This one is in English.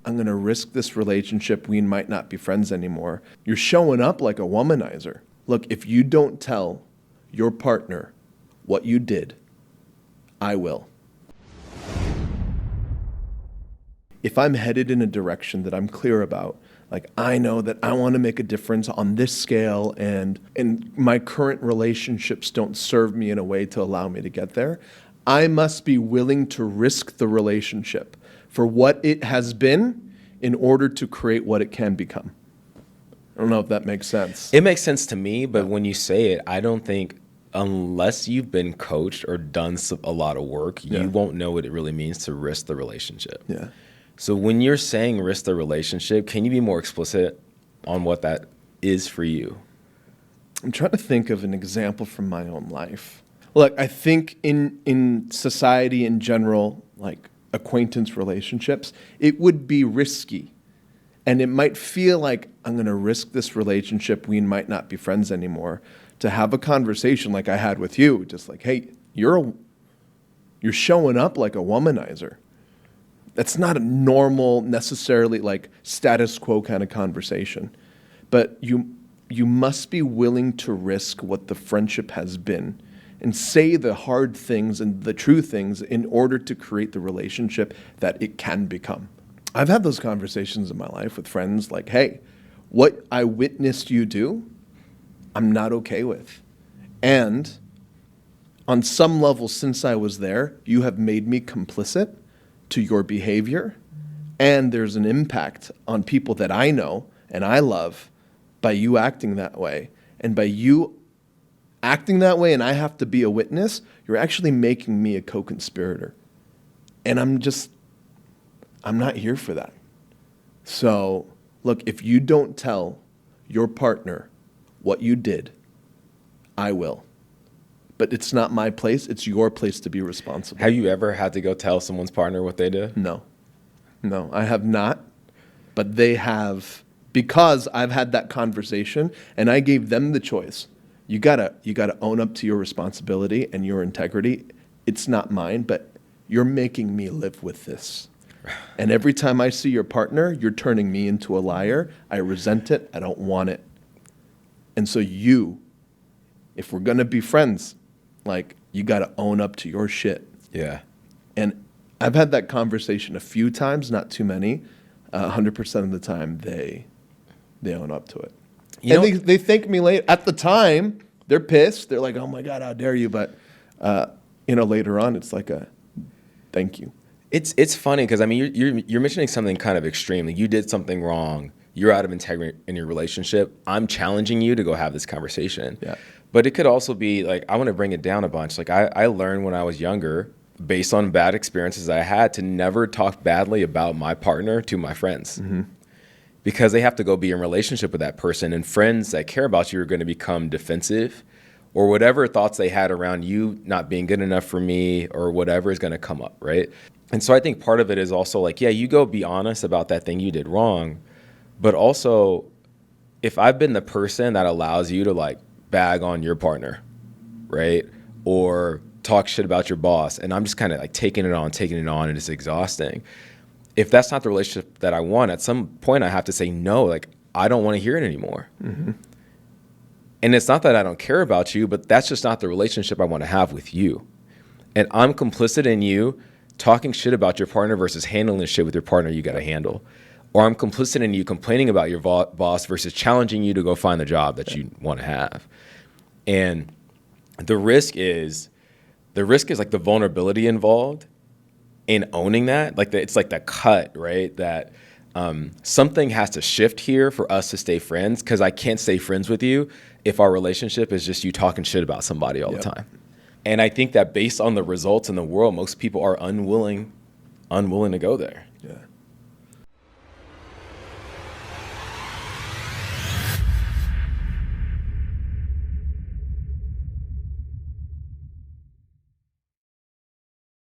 I'm going to risk this relationship. We might not be friends anymore. You're showing up like a womanizer. Look, if you don't tell your partner what you did, I will. If I'm headed in a direction that I'm clear about, like I know that I want to make a difference on this scale and my current relationships don't serve me in a way to allow me to get there, I must be willing to risk the relationship for what it has been in order to create what it can become. I don't know if that makes sense. It makes sense to me, but when you say it, I don't think unless you've been coached or done a lot of work, you won't know what it really means to risk the relationship. Yeah. So when you're saying risk the relationship, can you be more explicit on what that is for you? I'm trying to think of an example from my own life. Look, I think in society in general, like acquaintance relationships, it would be risky. And it might feel like I'm going to risk this relationship. We might not be friends anymore. To have a conversation like I had with you, just like, hey, you're showing up like a womanizer. That's not a normal, necessarily like status quo kind of conversation. But you must be willing to risk what the friendship has been and say the hard things and the true things in order to create the relationship that it can become. I've had those conversations in my life with friends like, hey, what I witnessed you do, I'm not okay with. And on some level, since I was there, you have made me complicit to your behavior, and there's an impact on people that I know and I love by you acting that way. And by you acting that way and I have to be a witness, you're actually making me a co-conspirator. And I'm not here for that. So, look, if you don't tell your partner what you did, I will. But it's not my place. It's your place to be responsible. Have you ever had to go tell someone's partner what they did? No, I have not. But they have, because I've had that conversation and I gave them the choice. You gotta own up to your responsibility and your integrity. It's not mine, but you're making me live with this. And every time I see your partner, you're turning me into a liar. I resent it. I don't want it. And so if we're gonna be friends, like, you got to own up to your shit. Yeah. And I've had that conversation a few times, not too many. 100% of the time, they own up to it. They thank me later. At the time, they're pissed. They're like, oh, my God, how dare you? But, later on, it's like a thank you. It's funny because, I mean, you're mentioning something kind of extreme. Like, you did something wrong. You're out of integrity in your relationship. I'm challenging you to go have this conversation. Yeah. But it could also be like, I want to bring it down a bunch. Like I learned when I was younger, based on bad experiences I had, to never talk badly about my partner to my friends. Mm-hmm. Because they have to go be in relationship with that person, and friends that care about you are going to become defensive, or whatever thoughts they had around you not being good enough for me or whatever is going to come up, right? And so I think part of it is also like, yeah, you go be honest about that thing you did wrong, but also if I've been the person that allows you to like bag on your partner, right? Or talk shit about your boss, and I'm just kind of like taking it on, and it's exhausting. If that's not the relationship that I want, at some point I have to say no, like I don't want to hear it anymore. Mm-hmm. And it's not that I don't care about you, but that's just not the relationship I want to have with you. And I'm complicit in you talking shit about your partner versus handling the shit with your partner you got to handle. Or I'm complicit in you complaining about your boss versus challenging you to go find the job that you want to have. And the risk is like the vulnerability involved in owning that. Like it's like the cut, right? That something has to shift here for us to stay friends, because I can't stay friends with you if our relationship is just you talking shit about somebody all the time. And I think that based on the results in the world, most people are unwilling to go there.